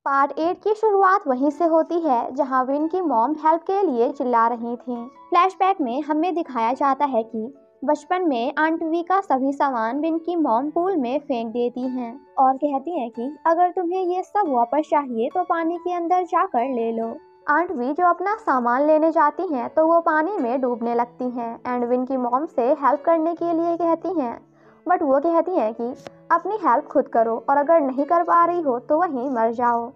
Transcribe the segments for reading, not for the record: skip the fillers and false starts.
Part 8 की शुरुआत वहीं से होती है जहां विन की मॉम हेल्प के लिए चिल्ला रही थी। फ्लैशबैक में हमें दिखाया जाता है कि बचपन में आंट वी का सभी सामान विन की मॉम पूल में फेंक देती हैं और कहती हैं कि अगर तुम्हें ये सब वापस चाहिए तो पानी के अंदर जाकर ले लो। आंट वी जो अपना सामान लेने जाती हैं तो वो पानी में डूबने लगती हैं एंड विन की मॉम से हेल्प करने के लिए कहती हैं, बट वो कहती हैं कि अपनी हेल्प खुद करो और अगर नहीं कर पा रही हो तो वहीं मर जाओ।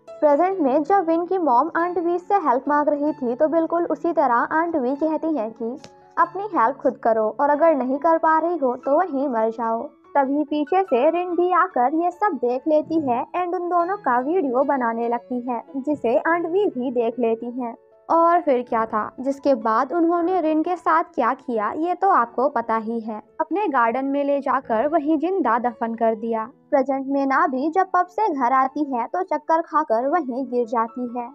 प्रेजेंट में जब विन की मॉम आंट वी से हेल्प मांग रही थी तो बिल्कुल उसी तरह आंट वी कहती है कि अपनी हेल्प खुद करो और अगर नहीं कर पा रही हो तो वहीं मर जाओ। तभी पीछे से रिन भी आकर ये सब देख लेती है एंड उन दोनों का वीडियो बनाने लगती है जिसे आंट वी भी देख लेती हैं। और फिर क्या था जिसके बाद उन्होंने रिन के साथ क्या किया ये तो आपको पता ही है। अपने गार्डन में ले जाकर वहीं जिंदा दफन कर दिया। प्रेजेंट में नाभी जब पब से घर आती है तो चक्कर खाकर वहीं गिर जाती है।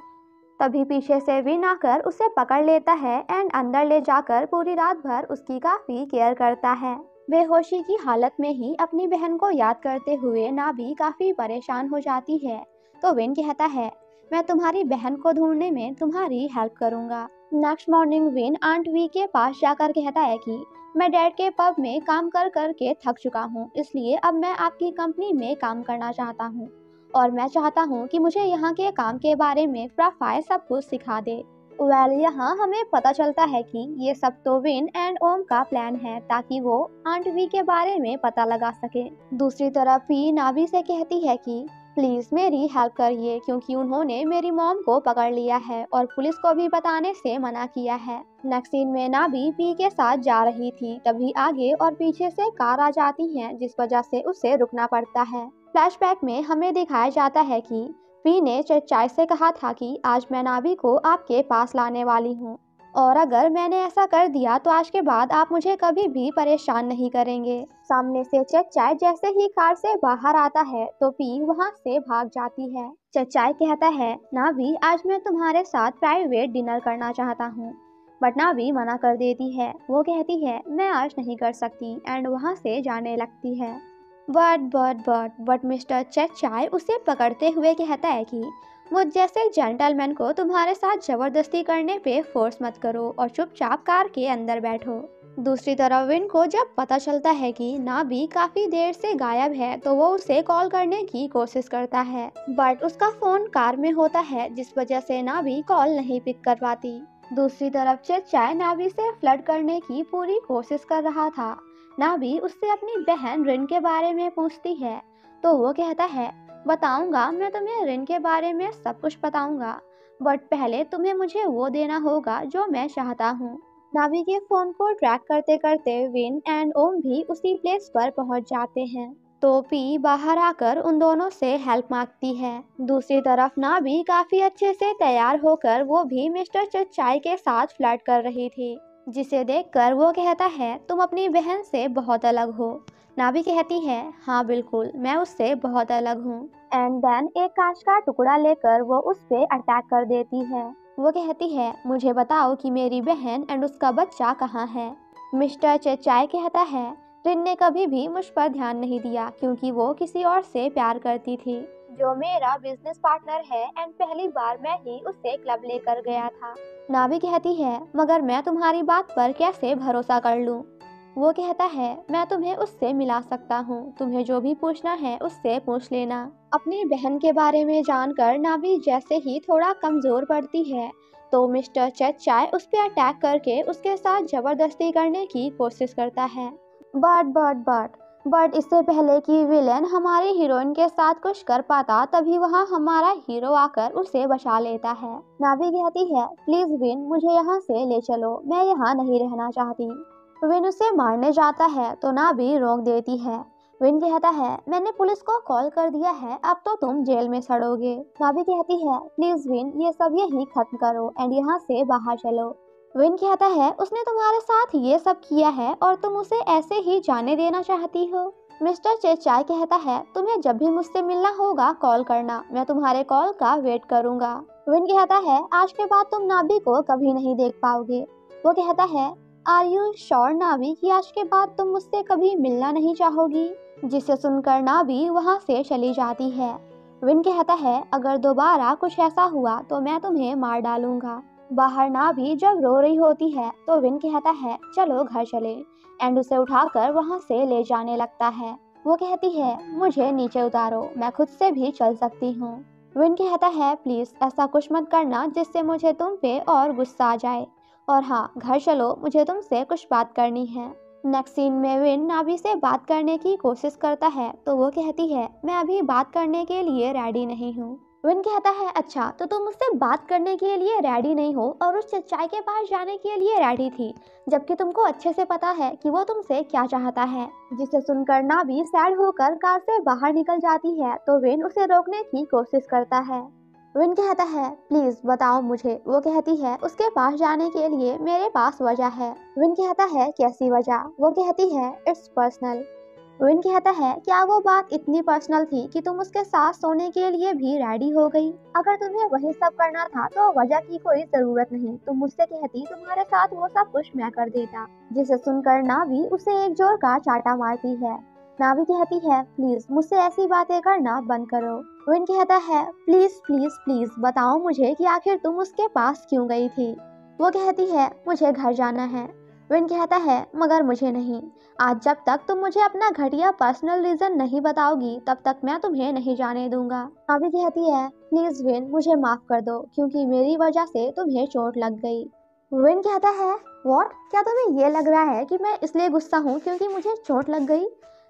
तभी पीछे से विन आकर उसे पकड़ लेता है एंड अंदर ले जाकर पूरी रात भर उसकी काफी केयर करता है। बेहोशी की हालत में ही अपनी बहन को याद करते हुए नाभी काफी परेशान हो जाती है तो विन कहता है, मैं तुम्हारी बहन को ढूंढने में तुम्हारी हेल्प करूंगा। नेक्स्ट मॉर्निंग विन आंट वी के पास जाकर कहता है कि मैं डैड के पब में काम कर कर के थक चुका हूँ, इसलिए अब मैं आपकी कंपनी में काम करना चाहता हूँ और मैं चाहता हूँ कि मुझे यहाँ के काम के बारे में प्रोफाइल सब कुछ सिखा दे। यहाँ हमें पता चलता है कि ये सब तो विन एंड ओम का प्लान है ताकि वो आंट वी के बारे में पता लगा सके। दूसरी तरफ पी नाभी से कहती है कि प्लीज मेरी हेल्प करिए क्योंकि उन्होंने मेरी मॉम को पकड़ लिया है और पुलिस को भी बताने से मना किया है। नेक्स्ट सीन में नाभी पी के साथ जा रही थी, तभी आगे और पीछे से कार आ जाती हैं जिस वजह से उसे रुकना पड़ता है। फ्लैशबैक में हमें दिखाया जाता है कि पी ने चचाई से कहा था कि आज मैं नाभी को आपके पास लाने वाली हूँ और अगर मैंने ऐसा कर दिया तो आज के बाद आप मुझे कभी भी परेशान नहीं करेंगे। सामने से चचाई जैसे ही कार से बाहर आता है तो पी वहां से भाग जाती है। चचाई कहता है, नाभी आज मैं तुम्हारे साथ प्राइवेट डिनर करना चाहता हूँ, बट नाभी मना कर देती है। वो कहती है मैं आज नहीं कर सकती एंड वहां से जाने लगती है। बट मिस्टर चचाई उसे पकड़ते हुए कहता है कि मुझ जैसे जेंटलमैन को तुम्हारे साथ जबरदस्ती करने पे फोर्स मत करो और चुपचाप कार के अंदर बैठो। दूसरी तरफ विन को जब पता चलता है कि नाभी काफी देर से गायब है तो वो उसे कॉल करने की कोशिश करता है, बट उसका फोन कार में होता है जिस वजह से नाभी कॉल नहीं पिक कर पाती। दूसरी तरफ चचाई नाभी से फ्लर्ट करने की पूरी कोशिश कर रहा था। नाभी उससे अपनी बहन रिन के बारे में पूछती है तो वो कहता है, बताऊंगा, मैं तुम्हें रिन के बारे में सब कुछ बताऊंगा, बट पहले तुम्हें मुझे वो देना होगा जो मैं चाहता हूँ। नाभी के फोन को ट्रैक करते करते विन एंड ओम भी उसी प्लेस पर पहुंच जाते हैं तो पी बाहर आकर उन दोनों से हेल्प मांगती है। दूसरी तरफ नाभी काफी अच्छे से तैयार होकर वो भी मिस्टर चचाई के साथ फ्लर्ट कर रही थी, जिसे देखकर वो कहता है तुम अपनी बहन से बहुत अलग हो। नाभी कहती है, हाँ बिल्कुल, मैं उससे बहुत अलग हूँ। एंड देन एक कांच का टुकड़ा लेकर वो उस पे अटैक कर देती है। वो कहती है, मुझे बताओ कि मेरी बहन एंड उसका बच्चा कहाँ है। मिस्टर चचाई कहता है, रिन ने कभी भी मुझ पर ध्यान नहीं दिया क्योंकि वो किसी और से प्यार करती थी जो मेरा बिजनेस पार्टनर है एंड पहली बार मैं ही उसे क्लब लेकर गया था। नाभी कहती है, मगर मैं तुम्हारी बात पर कैसे भरोसा कर लूं? वो कहता है, मैं तुम्हें उससे मिला सकता हूँ, तुम्हें जो भी पूछना है उससे पूछ लेना। अपनी बहन के बारे में जानकर नाभी जैसे ही थोड़ा कमजोर पड़ती है तो मिस्टर चचाई उस पर अटैक करके उसके साथ जबरदस्ती करने की कोशिश करता है। बट इससे पहले कि विलेन हमारी हीरोइन के साथ कुछ कर पाता तभी वहाँ हमारा हीरो आकर उसे बचा लेता है। नाभी कहती है, प्लीज विन मुझे यहाँ से ले चलो, मैं यहाँ नहीं रहना चाहती। विन उसे मारने जाता है तो नाभी रोक देती है। विन कहता है, मैंने पुलिस को कॉल कर दिया है, अब तो तुम जेल में सड़ोगे। नाभी कहती है, प्लीज विन ये सब यही खत्म करो एंड यहाँ से बाहर चलो। विन कहता है, उसने तुम्हारे साथ ये सब किया है और तुम उसे ऐसे ही जाने देना चाहती हो। मिस्टर चचाई कहता है, तुम्हें जब भी मुझसे मिलना होगा कॉल करना, मैं तुम्हारे कॉल का वेट करूंगा। विन कहता है, आज के बाद तुम नाभी को कभी नहीं देख पाओगे। वो कहता है, आर यू श्योर नाभी कि आज के बाद तुम मुझसे कभी मिलना नहीं चाहोगी? जिसे सुनकर नाभी वहाँ से चली जाती है। विन कहता है अगर दोबारा कुछ ऐसा हुआ तो मैं तुम्हें मार डालूंगा। बाहर नाभी जब रो रही होती है तो विन कहता है चलो घर चले एंड उसे उठाकर वहां से ले जाने लगता है। वो कहती है मुझे नीचे उतारो, मैं खुद से भी चल सकती हूँ। विन कहता है प्लीज ऐसा कुछ मत करना जिससे मुझे तुम पे और गुस्सा आ जाए, और हाँ घर चलो, मुझे तुमसे कुछ बात करनी है। नेक्स्ट सीन में विन नाभी से बात करने की कोशिश करता है तो वो कहती है मैं अभी बात करने के लिए रेडी नहीं हूँ। विन कहता है अच्छा तो तुम मुझसे बात करने के लिए रेडी नहीं हो और उस चाय के पास जाने के लिए रेडी थी, जबकि तुमको अच्छे से पता है कि वो तुमसे क्या चाहता है। जिसे सुनकर नाभी सैड होकर कार से बाहर निकल जाती है तो विन उसे रोकने की कोशिश करता है। विन कहता है प्लीज बताओ मुझे। वो कहती है उसके पास जाने के लिए मेरे पास वजह है। विन कहता है कैसी वजह? वो कहती है इट्स पर्सनल। विन कहता है क्या वो बात इतनी पर्सनल थी कि तुम उसके साथ सोने के लिए भी रेडी हो गई? अगर तुम्हें वही सब करना था तो वजह की कोई जरूरत नहीं, तुम मुझसे कहती तुम्हारे साथ वो सब कुछ मैं कर देता। जिसे सुनकर नाभी उसे एक जोर का चाटा मारती है। नाभी कहती है प्लीज मुझसे ऐसी बातें करना बंद करो। विन कहता है प्लीज प्लीज प्लीज बताओ मुझे कि आखिर तुम उसके पास क्यों गई थी? वो कहती है मुझे घर जाना है। विन कहता है मगर मुझे नहीं। आज जब तक तुम मुझे अपना घटिया पर्सनल रीजन नहीं बताओगी तब तक मैं तुम्हें नहीं जाने दूंगा। नाभी कहती है प्लीज विन मुझे माफ कर दो क्योंकि मेरी वजह से तुम्हें चोट लग गई। विन कहता है व्हाट, क्या तुम्हें ये लग रहा है कि मैं इसलिए गुस्सा हूँ क्योंकि मुझे चोट लग गई?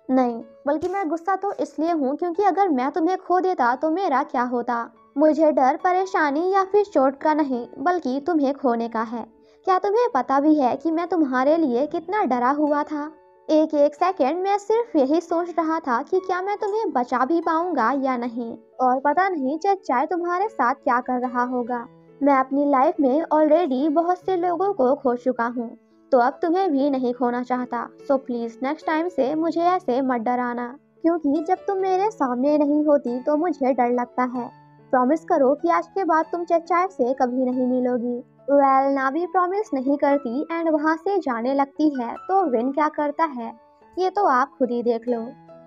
नहीं, बल्कि मैं गुस्सा तो इसलिए हूँ क्योंकि अगर मैं तुम्हें खो देता तो मेरा क्या होता। मुझे डर परेशानी या फिर चोट का नहीं बल्कि तुम्हें खोने का है। क्या तुम्हें पता भी है कि मैं तुम्हारे लिए कितना डरा हुआ था? एक एक सेकंड मैं सिर्फ यही सोच रहा था कि क्या मैं तुम्हें बचा भी पाऊंगा या नहीं, और पता नहीं चचाई तुम्हारे साथ क्या कर रहा होगा। मैं अपनी लाइफ में ऑलरेडी बहुत से लोगों को खो चुका हूँ तो अब तुम्हें भी नहीं खोना चाहता। सो प्लीज नेक्स्ट टाइम से मुझे ऐसे मत डराना, क्योंकि जब तुम मेरे सामने नहीं होती तो मुझे डर लगता है। प्रॉमिस करो कि आज के बाद तुम चचाई से कभी नहीं मिलोगी। वेल नाभी प्रॉमिस नहीं करती एंड वहाँ से जाने लगती है तो विन क्या करता है ये तो आप खुद ही देख लो।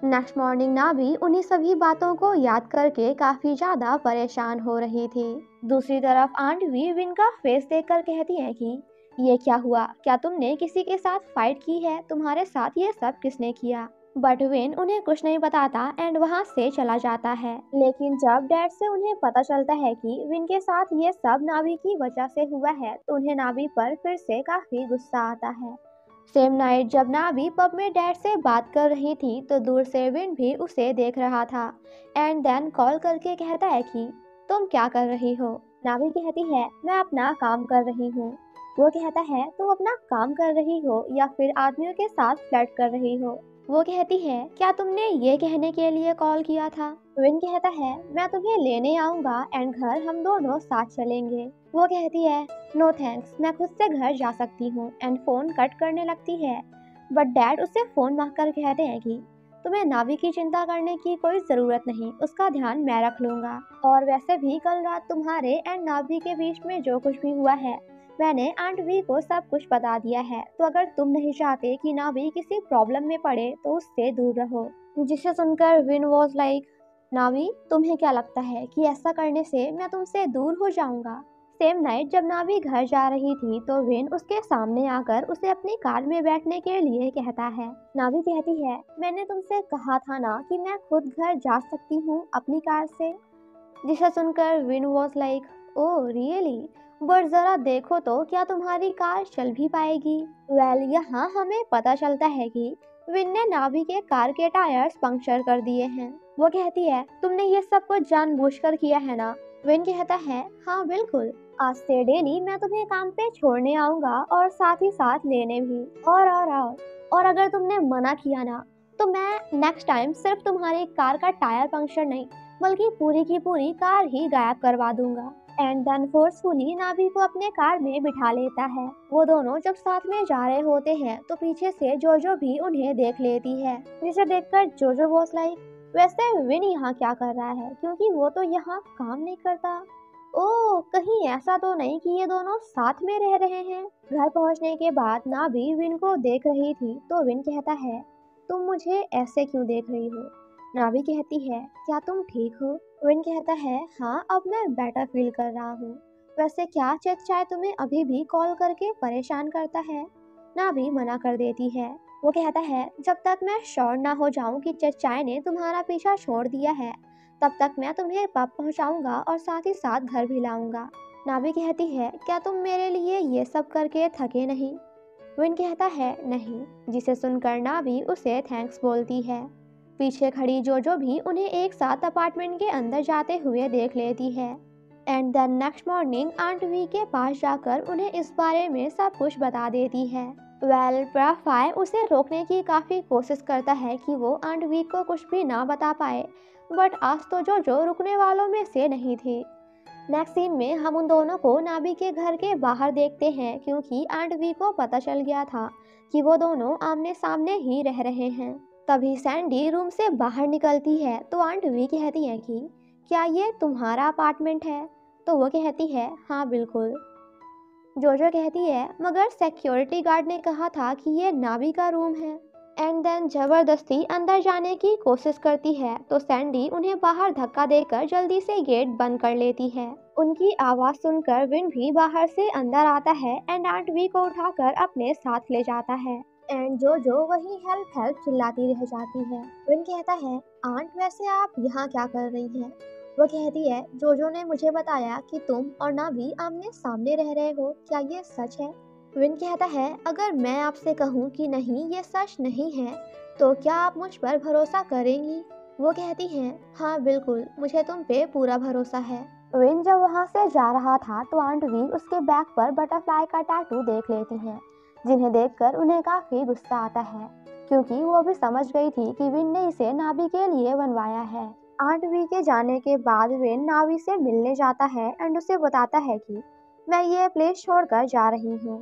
नेक्स्ट मॉर्निंग नाभी उन्हीं सभी बातों को याद करके काफी ज्यादा परेशान हो रही थी। दूसरी तरफ आंट भी विन का फेस देखकर कहती है कि ये क्या हुआ, क्या तुमने किसी के साथ फाइट की है? तुम्हारे साथ ये सब किसने किया? बट विन उन्हें कुछ नहीं बताता एंड वहाँ से चला जाता है। लेकिन जब डैड से उन्हें पता चलता है कि विन के साथ ये सब नाभी की वजह से हुआ है तो उन्हें नाभी पर फिर से काफी गुस्सा आता है। सेम नाइट जब नाभी पब में डैड से बात कर रही थी तो दूर से विन भी उसे देख रहा था एंड देन कॉल करके कहता है कि तुम क्या कर रही हो? नाभी कहती है मैं अपना काम कर रही हूँ। वो कहता है तुम अपना काम कर रही हो या फिर आदमियों के साथ फ्लर्ट कर रही हो? वो कहती है क्या तुमने ये कहने के लिए कॉल किया था? विन कहता है मैं तुम्हें लेने आऊंगा एंड घर हम दोनों साथ चलेंगे। वो कहती है नो थैंक्स, मैं खुद से घर जा सकती हूँ एंड फोन कट करने लगती है। बट डैड उसे फोन मांगकर कहते हैं कि तुम्हें नाभी की चिंता करने की कोई जरूरत नहीं, उसका ध्यान मैं रख लूंगा। और वैसे भी कल रात तुम्हारे एंड नाभी के बीच में जो कुछ भी हुआ है मैंने आंट वी को सब कुछ बता दिया है, तो अगर तुम नहीं चाहते कि नाभी किसी प्रॉब्लम में पड़े तो उससे दूर रहो। जिसे सुनकर विन वॉज लाइक नाभी तुम्हें क्या लगता है कि ऐसा करने से मैं तुमसे दूर हो जाऊंगा? सेम नाइट जब नाभी घर जा रही थी तो विन उसके सामने आकर उसे अपनी कार में बैठने के लिए कहता है। नाभी कहती है मैंने तुमसे कहा था ना कि मैं खुद घर जा सकती हूँ अपनी कार से। जिसे सुनकर win was like oh really, but जरा देखो तो क्या तुम्हारी कार चल भी पाएगी? वेल यहाँ हमें पता चलता है कि विन ने नाभी के कार के टायर्स पंक्चर कर दिए हैं। वो कहती है तुमने ये सब कुछ जानबूझकर किया है ना? विन कहता है हाँ बिल्कुल, आज से डेली मैं तुम्हें काम पे छोड़ने आऊंगा और साथ ही साथ लेने भी। और अगर तुमने मना किया ना तो मैं नेक्स्ट टाइम सिर्फ तुम्हारी कार का टायर पंक्चर नहीं बल्कि पूरी की पूरी कार ही गायब करवा दूंगा। एंड देन फोर्सफुली नाभी को अपने कार में बिठा लेता है। वो दोनों जब साथ में जा रहे होते हैं तो पीछे से जोजो भी उन्हें देख लेती है, जिसे देखकर जोजो वॉज लाइक वैसे विन यहाँ क्या कर रहा है, क्योंकि वो तो यहाँ काम नहीं करता। ओह कहीं ऐसा तो नहीं कि ये दोनों साथ में रह रहे हैं। घर पहुँचने के बाद नाभी विन को देख रही थी तो विन कहता है तुम मुझे ऐसे क्यों देख रही हो? नाभी कहती है क्या तुम ठीक हो? विन कहता है, हाँ अब मैं बेटर फील कर रहा हूँ। वैसे क्या चेचाई तुम्हें अभी भी कॉल करके परेशान करता है? नाभी मना कर देती है। वो कहता है, जब तक मैं श्योर ना हो जाऊं कि चेचाई ने तुम्हारा पीछा छोड़ दिया है, तब तक मैं तुम्हें पब पहुंचाऊंगा और साथ ही साथ घर भी लाऊंगा। नाभी कहती है, क्या तुम मेरे लिए ये सब करके थके नहीं? विन कहता है, नहीं, जिसे सुनकर नाभी उसे थैंक्स बोलती है। पीछे खड़ी जोजो भी उन्हें एक साथ अपार्टमेंट के अंदर जाते हुए देख लेती है। And then next morning aunt V के पास जाकर उन्हें इस बारे में सब कुछ बता देती है। प्राफाई उसे रोकने की काफ़ी कोशिश करता है कि वो आंट वी को कुछ भी ना बता पाए, बट आज तो जोजो रुकने वालों में से नहीं थी। नेक्स्ट सीन में हम उन दोनों को नाभी के घर के बाहर देखते हैं, क्योंकि आंट वी को पता चल गया था कि वो दोनों आमने सामने ही रह रहे हैं। तभी सैंडी रूम से बाहर निकलती है तो आंट वी कहती है कि क्या ये तुम्हारा अपार्टमेंट है? तो वो कहती है, हाँ बिल्कुल। जोजो कहती है, मगर सिक्योरिटी गार्ड ने कहा था कि ये नाभी का रूम है। एंड देन जबरदस्ती अंदर जाने की कोशिश करती है तो सैंडी उन्हें बाहर धक्का देकर जल्दी से गेट बंद कर लेती है। उनकी आवाज सुनकर विन भी बाहर से अंदर आता है एंड आंट वी को उठाकर अपने साथ ले जाता है। एंड जोजो वही हेल्प हेल्प चिल्लाती रह जाती है। विन कहता है, आंट वैसे आप यहाँ क्या कर रही हैं? वो कहती है, जोजो ने मुझे बताया कि तुम और नाभी आमने सामने रह रहे हो, क्या ये सच है? विन कहता है, अगर मैं आपसे कहूँ कि नहीं ये सच नहीं है, तो क्या आप मुझ पर भरोसा करेंगी? वो कहती है, हाँ बिल्कुल, मुझे तुम पे पूरा भरोसा है। विन जब वहाँ से जा रहा था तो आंट वी उसके बैक पर बटरफ्लाई का टैटू देख लेती हैं, जिन्हें देखकर उन्हें काफी गुस्सा आता है, क्योंकि वो भी समझ गई थी कि विन ने इसे नाभी के लिए बनवाया है। आंट वी के जाने के बाद विन नाभी से मिलने जाता है एंड उसे बताता है कि मैं ये प्लेस छोड़कर जा रही हूँ।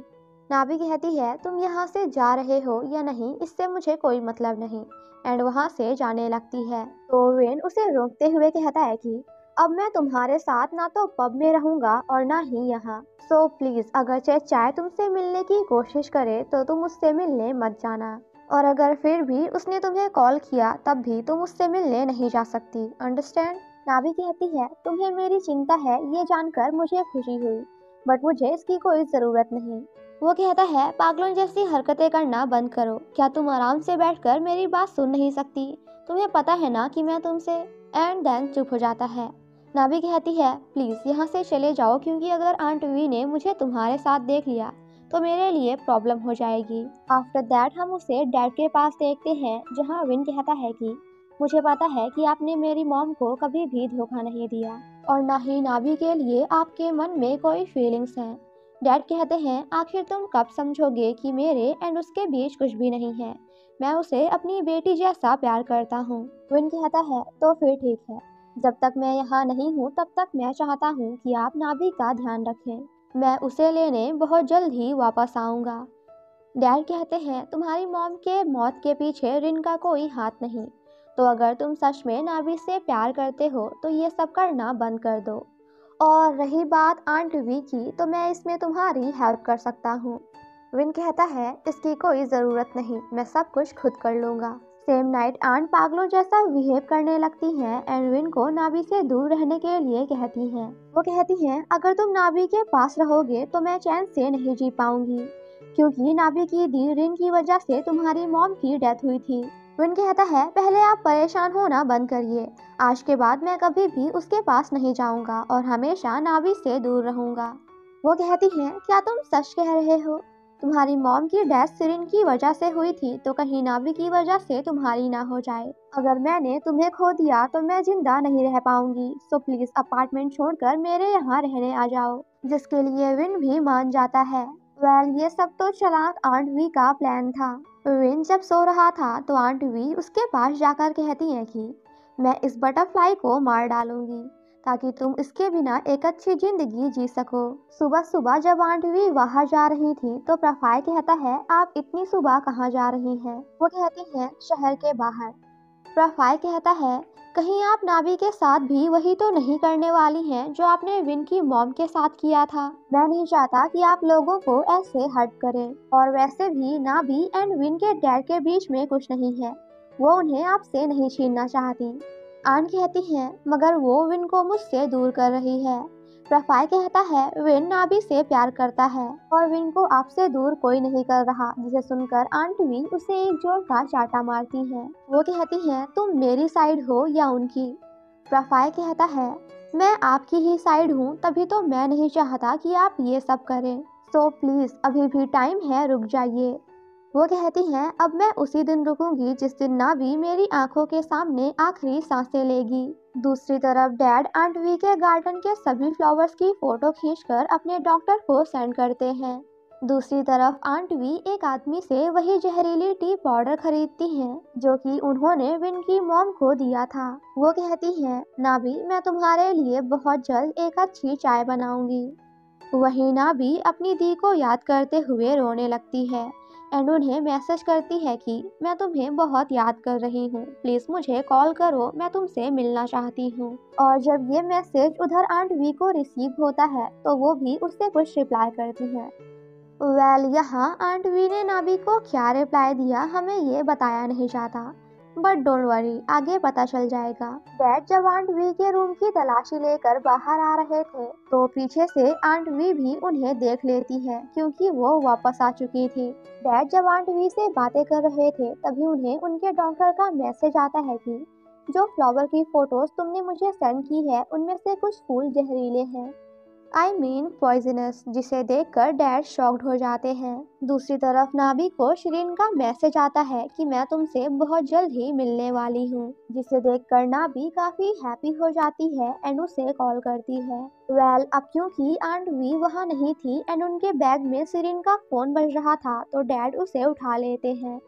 नाभी कहती है, तुम यहाँ से जा रहे हो या नहीं इससे मुझे कोई मतलब नहीं, एंड वहाँ से जाने लगती है। तो विन उसे रोकते हुए कहता है कि अब मैं तुम्हारे साथ ना तो पब में रहूंगा और ना ही यहाँ। सो प्लीज अगर चेचाई तुमसे मिलने की कोशिश करे तो तुम उससे मिलने मत जाना, और अगर फिर भी उसने तुम्हें कॉल किया तब भी तुम उससे मिलने नहीं जा सकती, अंडरस्टैंड? नाभी कहती है, तुम्हें मेरी चिंता है ये जानकर मुझे खुशी हुई, बट मुझे इसकी कोई ज़रूरत नहीं। वो कहता है, पागलों जैसी हरकतें करना बंद करो। क्या तुम आराम से बैठकर मेरी बात सुन नहीं सकती? तुम्हें पता है ना कि मैं तुमसे। एंड देन चुप हो जाता है। नाभी कहती है, प्लीज़ यहाँ से चले जाओ, क्योंकि अगर आंट वी ने मुझे तुम्हारे साथ देख लिया तो मेरे लिए प्रॉब्लम हो जाएगी। आफ्टर दैट हम उसे डैड के पास देखते हैं, जहाँ विन कहता है कि मुझे पता है कि आपने मेरी मॉम को कभी भी धोखा नहीं दिया और ना ही नाभी के लिए आपके मन में कोई फीलिंग्स हैं। डैड कहते हैं, आखिर तुम कब समझोगे कि मेरे एंड उसके बीच कुछ भी नहीं है। मैं उसे अपनी बेटी जैसा प्यार करता हूँ। विन कहता है, तो फिर ठीक है, जब तक मैं यहाँ नहीं हूँ तब तक मैं चाहता हूँ कि आप नाभी का ध्यान रखें। मैं उसे लेने बहुत जल्द ही वापस आऊँगा। डैड कहते हैं, तुम्हारी मॉम के मौत के पीछे रिन का कोई हाथ नहीं, तो अगर तुम सच में नाभी से प्यार करते हो तो ये सब करना बंद कर दो। और रही बात आंट वी की, तो मैं इसमें तुम्हारी हेल्प कर सकता हूँ। विन कहता है, इसकी कोई ज़रूरत नहीं, मैं सब कुछ खुद कर लूँगा। सेम नाइट आंट पागलों जैसा बिहेव करने लगती हैं एंड विन को नाभी से दूर रहने के लिए कहती हैं। वो कहती हैं, अगर तुम नाभी के पास रहोगे तो मैं चैन से नहीं जी पाऊंगी, क्योंकि नाभी की दी रिन की वजह से तुम्हारी मॉम की डेथ हुई थी। विन कहता है, पहले आप परेशान होना बंद करिए। आज के बाद मैं कभी भी उसके पास नहीं जाऊंगा और हमेशा नाभी से दूर रहूंगा। वो कहती हैं, क्या तुम सच कह रहे हो? तुम्हारी मॉम की डेथ सिरिन की वजह से हुई थी, तो कहीं नाभी की वजह से तुम्हारी ना हो जाए। अगर मैंने तुम्हें खो दिया तो मैं जिंदा नहीं रह पाऊंगी, सो प्लीज अपार्टमेंट छोड़कर मेरे यहाँ रहने आ जाओ। जिसके लिए विन भी मान जाता है। ये सब तो चालाक आंट वी का प्लान था। विन जब सो रहा था तो आंट वी उसके पास जाकर कहती है कि मैं इस बटरफ्लाई को मार डालूंगी, ताकि तुम इसके बिना एक अच्छी जिंदगी जी सको। सुबह सुबह जब आंट वी बाहर जा रही थी तो प्रोफाइल कहता है, आप इतनी सुबह कहाँ जा रही हैं? वो कहती है, शहर के बाहर। प्रोफाइल कहता है, कहीं आप नाभी के साथ भी वही तो नहीं करने वाली हैं जो आपने विन की मॉम के साथ किया था? मैं नहीं चाहता कि आप लोगों को ऐसे हर्ट करें, और वैसे भी नाभी एंड विन के डैड के बीच में कुछ नहीं है, वो उन्हें आपसे नहीं छीनना चाहती। आंट कहती है मगर वो विन को मुझसे दूर कर रही है। रफाई कहता है विन नाबी से प्यार करता है और विन को आपसे दूर कोई नहीं कर रहा, जिसे सुनकर आंट वी उसे एक जोर का चाटा मारती है। वो कहती है तुम मेरी साइड हो या उनकी। रफाई कहता है मैं आपकी ही साइड हूँ, तभी तो मैं नहीं चाहता कि आप ये सब करें, सो प्लीज अभी भी टाइम है, रुक जाइए। वो कहती हैं अब मैं उसी दिन रुकूंगी जिस दिन नाबी मेरी आंखों के सामने आखिरी सांसें लेगी। दूसरी तरफ डैड आंट वी के गार्डन के सभी फ्लावर्स की फोटो खींचकर अपने डॉक्टर को सेंड करते हैं। दूसरी तरफ आंट वी एक आदमी से वही जहरीली टी पाउडर खरीदती हैं जो कि उन्होंने विन की मॉम को दिया था। वो कहती है नाबी मैं तुम्हारे लिए बहुत जल्द एक अच्छी चाय बनाऊंगी। वहीं नाबी अपनी दी को याद करते हुए रोने लगती है एंड उन्हें मैसेज करती है कि मैं तुम्हें बहुत याद कर रही हूँ, प्लीज मुझे कॉल करो, मैं तुमसे मिलना चाहती हूँ। और जब ये मैसेज उधर आंट वी को रिसीव होता है तो वो भी उससे कुछ रिप्लाई करती है। यहाँ आंट वी ने नाबी को क्या रिप्लाई दिया हमें ये बताया नहीं जाता, बट डोंट वरी आगे पता चल जाएगा। डैड जब आंट वी के रूम की तलाशी लेकर बाहर आ रहे थे तो पीछे से आंट वी भी उन्हें देख लेती है क्योंकि वो वापस आ चुकी थी। डैड जब आंट वी से बातें कर रहे थे तभी उन्हें उनके डॉक्टर का मैसेज आता है कि जो फ्लावर की फोटोज तुमने मुझे सेंड की है उनमें से कुछ फूल जहरीले हैं, आई मीन पॉइजनस, जिसे देखकर डैड शॉक्ड हो जाते हैं। दूसरी तरफ नाबी को शिरीन का मैसेज आता है कि मैं तुमसे बहुत जल्द ही मिलने वाली हूँ, जिसे देखकर नाबी काफी हैप्पी हो जाती है एंड उसे कॉल करती है। अब क्योंकि आंट वी वहाँ नहीं थी एंड उनके बैग में शिरीन का फोन बज रहा था तो डैड उसे उठा लेते हैं।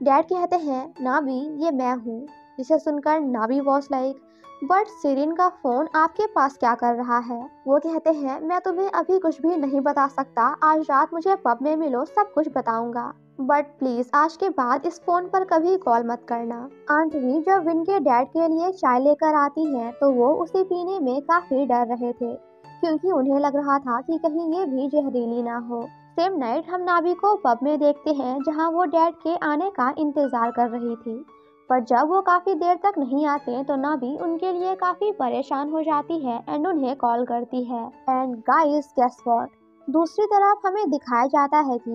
डैड कहते हैं नाबी ये मैं हूँ, जिसे सुनकर Nabi was like but Shirin का फोन आपके पास क्या कर रहा है। वो कहते हैं मैं तुम्हें अभी कुछ भी नहीं बता सकता, आज रात मुझे पब में मिलो सब कुछ बताऊंगा, बट प्लीज आज के बाद इस फोन पर कभी कॉल मत करना। आंट वी जब विन के डैड के लिए चाय लेकर आती हैं तो वो उसे पीने में काफी डर रहे थे क्योंकि उन्हें लग रहा था कि कहीं ये भी जहरीली ना हो। सेम नाइट हम नाबी को पब में देखते हैं जहाँ वो डैड के आने का इंतजार कर रही थी, पर जब वो काफी देर तक नहीं आते तो नाबी उनके लिए काफी परेशान हो जाती है एंड उन्हें कॉल करती है। एंड गाइस गेस व्हाट, दूसरी तरफ हमें दिखाया जाता है कि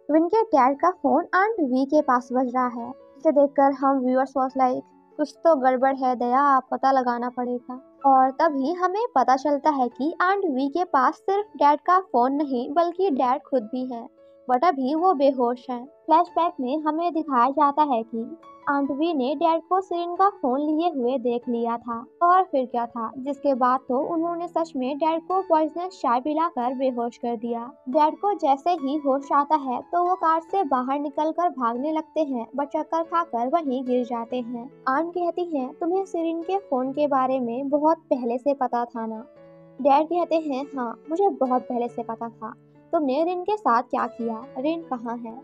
विन के डैड का फोन आंट वी के पास बज रहा है, जिसे देखकर हम व्यूअर्स वाज लाइक कुछ तो गड़बड़ है दया, आप पता लगाना पड़ेगा। और तभी हमें पता चलता है कि आंट वी के पास सिर्फ डैड का फोन नहीं बल्कि डैड खुद भी है, बट अभी वो बेहोश हैं। फ्लैशबैक में हमें दिखाया जाता है कि आंट वी ने डैड को शिरीन का फोन लिए हुए देख लिया था और फिर क्या था, जिसके बाद तो उन्होंने सच में डैड को पॉइजनस चाय पिलाकर बेहोश कर दिया। डैड को जैसे ही होश आता है तो वो कार से बाहर निकलकर भागने लगते हैं बट चक्कर खाकर वहीं गिर जाते हैं। आंट कहती है तुम्हें शिरीन के फोन के बारे में बहुत पहले से पता था ना। डैड कहते हैं हाँ मुझे बहुत पहले से पता था, तुमने रिन के साथ क्या किया, रिन कहाँ है।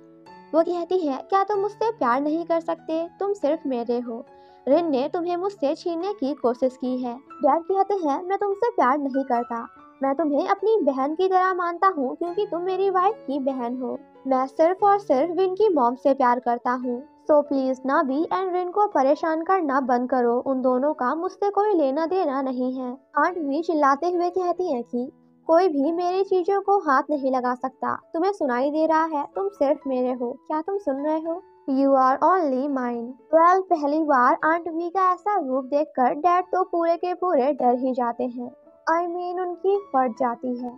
वो कहती है क्या तुम मुझसे प्यार नहीं कर सकते, तुम सिर्फ मेरे हो, रिन ने तुम्हें मुझसे छीनने की कोशिश की है। डैड कहते हैं मैं तुमसे प्यार नहीं करता, मैं तुम्हें अपनी बहन की तरह मानता हूँ क्योंकि तुम मेरी वाइफ की बहन हो, मैं सिर्फ और सिर्फ विन की मॉम से प्यार करता हूँ, सो प्लीज नाबी एंड रिन को परेशान करना बंद करो, उन दोनों का मुझसे कोई लेना देना नहीं है। आंट वी चिल्लाते हुए कहती है कि कोई भी मेरी चीजों को हाथ नहीं लगा सकता, तुम्हें सुनाई दे रहा है, तुम सिर्फ मेरे हो, क्या तुम सुन रहे हो, यू आर ओनली माइन। पहली बार आंट वी का ऐसा रूप देखकर डैड तो पूरे के पूरे डर ही जाते हैं, आई मीन उनकी फट जाती है।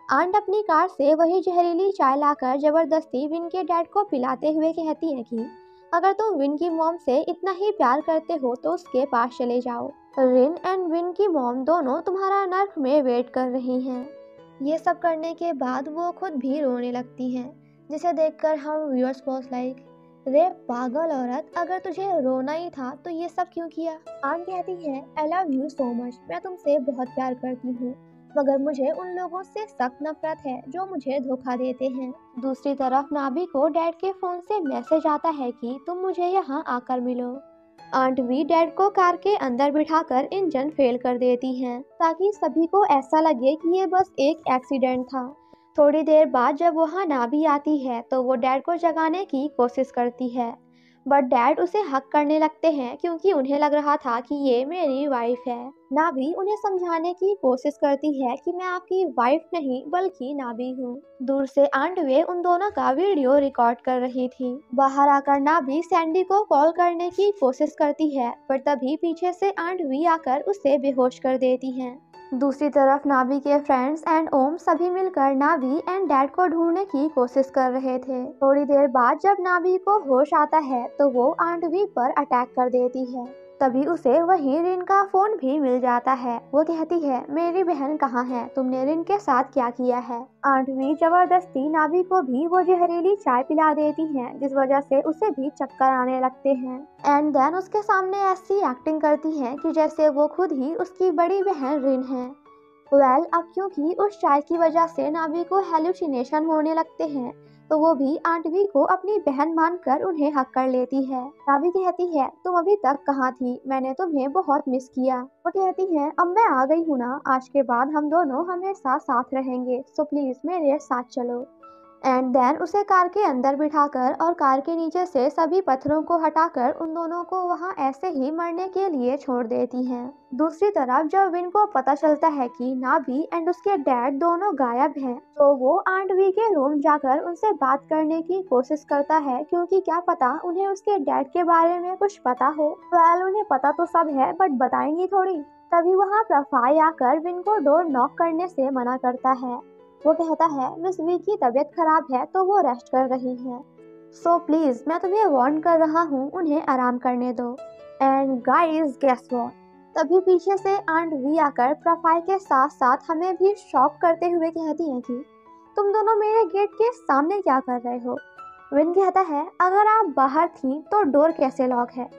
आंट अपनी कार से वही जहरीली चाय लाकर जबरदस्ती विन के डैड को पिलाते हुए कहती है कि अगर तुम विन की मॉम से इतना ही प्यार करते हो तो उसके पास चले जाओ, रिन एंड विन की मॉम दोनों तुम्हारा नर्क में वेट कर रही हैं। ये सब करने के बाद वो खुद भी रोने लगती हैं, जिसे देखकर हम व्यूअर्स वाज लाइक रे पागल औरत, अगर तुझे रोना ही था तो ये सब क्यों किया। आंट कहती है I love you so much, मैं तुमसे बहुत प्यार करती हूँ, मगर मुझे उन लोगों से सख्त नफरत है जो मुझे धोखा देते हैं। दूसरी तरफ नाबी को डैड के फोन से मैसेज आता है कि तुम मुझे यहाँ आकर मिलो। आंट वी डैड को कार के अंदर बिठाकर इंजन फेल कर देती हैं ताकि सभी को ऐसा लगे कि ये बस एक एक्सीडेंट था। थोड़ी देर बाद जब वहाँ नाबी आती है तो वो डैड को जगाने की कोशिश करती है, बट डैड उसे हक करने लगते हैं क्योंकि उन्हें लग रहा था कि ये मेरी वाइफ है। नाभी उन्हें समझाने की कोशिश करती है कि मैं आपकी वाइफ नहीं बल्कि नाभी हूँ। दूर से आंट वे उन दोनों का वीडियो रिकॉर्ड कर रही थी। बाहर आकर नाभी सैंडी को कॉल करने की कोशिश करती है, पर तभी पीछे से आंट वी आकर उसे बेहोश कर देती हैं। दूसरी तरफ नाभी के फ्रेंड्स एंड ओम सभी मिलकर नाभी एंड डैड को ढूंढने की कोशिश कर रहे थे। थोड़ी देर बाद जब नाभी को होश आता है तो वो आंट वी पर अटैक कर देती है। तभी उसे वहीं रिन का फोन भी मिल जाता है। वो कहती है, मेरी बहन कहाँ है, तुमने रिन के साथ क्या किया है। आंट वी जबरदस्ती नाभी को भी वो जहरीली चाय पिला देती हैं, जिस वजह से उसे भी चक्कर आने लगते हैं। एंड देन उसके सामने ऐसी एक्टिंग करती हैं कि जैसे वो खुद ही उसकी बड़ी बहन रिन है। वेल, अब क्योंकि उस चाय की वजह से नाभी को हेलुसिनेशन होने लगते हैं, तो वो भी आंट वी को अपनी बहन मानकर उन्हें हक कर लेती है। नाभी कहती है, तुम अभी तक कहाँ थी, मैंने तुम्हें बहुत मिस किया। वो कहती है, अब मैं आ गई हूँ ना, आज के बाद हम दोनों हमेशा साथ रहेंगे, सो प्लीज मेरे साथ चलो। एंड देन उसे कार के अंदर बिठाकर और कार के नीचे से सभी पत्थरों को हटाकर उन दोनों को वहां ऐसे ही मरने के लिए छोड़ देती हैं। दूसरी तरफ जब विन को पता चलता है कि नाभी एंड उसके डैड दोनों गायब हैं, तो वो आंट वी के रूम जाकर उनसे बात करने की कोशिश करता है, क्योंकि क्या पता उन्हें उसके डैड के बारे में कुछ पता हो। वेल, उन्हें पता तो सब है बट बताएंगी थोड़ी। तभी वहाँ प्रफाई आकर विन को डोर नॉक करने से मना करता है। वो कहता है, मिस वी की तबीयत खराब है तो वो रेस्ट कर रही है, सो प्लीज मैं तुम्हें वार्न कर रहा हूँ, उन्हें आराम करने दो। एंड गाइस गेस व्हाट, तभी पीछे से आंट वी आकर प्रोफाइल के साथ साथ हमें भी शॉक करते हुए कहती हैं कि तुम दोनों मेरे गेट के सामने क्या कर रहे हो। विन कहता है, अगर आप बाहर थी तो डोर कैसे लॉक है।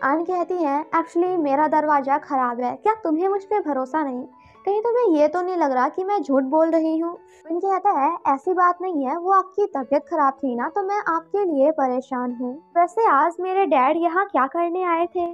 आंट कहती है, एक्चुअली मेरा दरवाजा खराब है, क्या तुम्हें मुझ पे भरोसा नहीं, कहीं तुम्हें ये तो नहीं लग रहा कि मैं झूठ बोल रही हूँ। विन कहता है, ऐसी बात नहीं है, वो आपकी तबीयत खराब थी ना, तो मैं आपके लिए परेशान हूँ। वैसे आज मेरे डैड यहाँ क्या करने आए थे।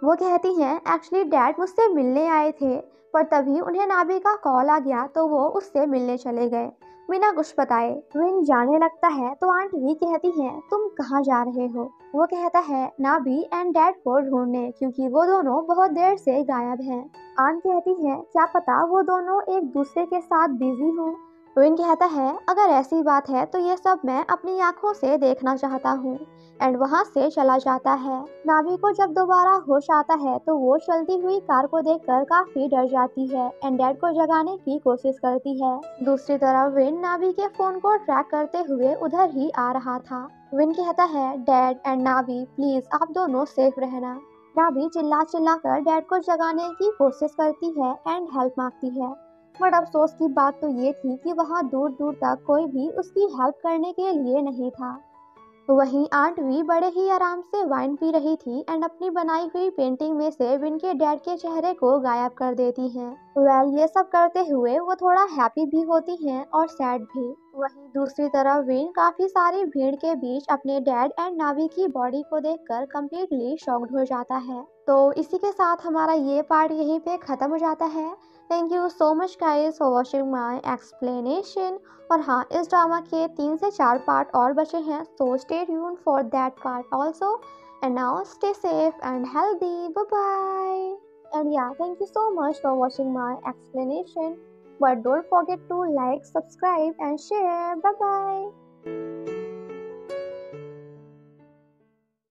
वो कहती हैं, एक्चुअली डैड मुझसे मिलने आए थे, पर तभी उन्हें नाभी का कॉल आ गया तो वो उससे मिलने चले गए बिना कुछ बताए। विन जाने लगता है तो आंट वी कहती हैं, तुम कहाँ जा रहे हो। वो कहता है, नाभी एंड डैड को ढूंढने, क्योंकि वो दोनों बहुत देर से गायब हैं। आंट कहती है, क्या पता वो दोनों एक दूसरे के साथ बिजी हों। विन कहता है, अगर ऐसी बात है तो ये सब मैं अपनी आंखों से देखना चाहता हूँ। एंड वहाँ से चला जाता है। नाभी को जब दोबारा होश आता है तो वो चलती हुई कार को देखकर काफी डर जाती है एंड डैड को जगाने की कोशिश करती है। दूसरी तरफ विन नाभी के फोन को ट्रैक करते हुए उधर ही आ रहा था। विन कहता है, डैड एंड नाभी प्लीज आप दोनों सेफ रहना। नाभी चिल्ला चिल्ला कर डैड को जगाने की कोशिश करती है एंड हेल्प मांगती है, बट अफसोस की बात तो ये थी कि वहाँ दूर दूर तक कोई भी उसकी हेल्प करने के लिए नहीं था। वहीं आंट वी बड़े ही आराम से वाइन पी रही थी एंड अपनी बनाई हुई पेंटिंग में से विन के डैड के चेहरे को गायब कर देती हैं। वेल, ये सब करते हुए वो थोड़ा हैप्पी भी होती हैं और सैड भी। वहीं दूसरी तरफ विन काफी सारी भीड़ के बीच अपने डैड एंड नावी की बॉडी को देखकर कम्प्लीटली शॉक्ड हो जाता है। तो इसी के साथ हमारा ये पार्ट यहीं पे खत्म हो जाता है। Thank you so much guys for watching my explanation. और हाँ, इस ड्रामा के 3 से 4 पार्ट और बचे हैं, so stay tuned for that part also. And now stay safe and healthy, bye bye. And yeah, thank you so much for watching my explanation, but don't forget to like, subscribe and share. Bye bye.